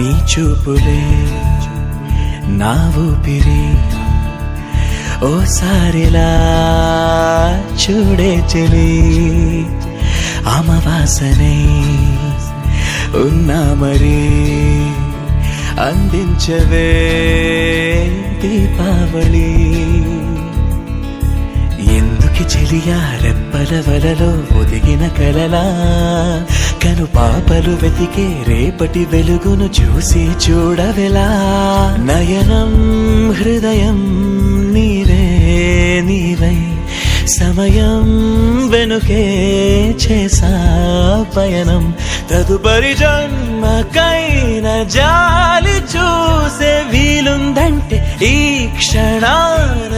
నీ చూపులే నా ఊపిరి ఓసారిలా చూడే చెలి అమవాసనే ఉన్నా మరి అందించవే దీపావళి ఎందుకి చెలియా రెప్పల వలలో ఒదిగిన కలలా కను పాపలు వెతికే రేపటి వెలుగును చూసి చూడవెలా నయనం హృదయం నీవే నీవై సమయం వెనుకే చేసా పయనం తదుపరి జన్మకైన జాలి చూసే వీలుందంటే ఈ క్షణాన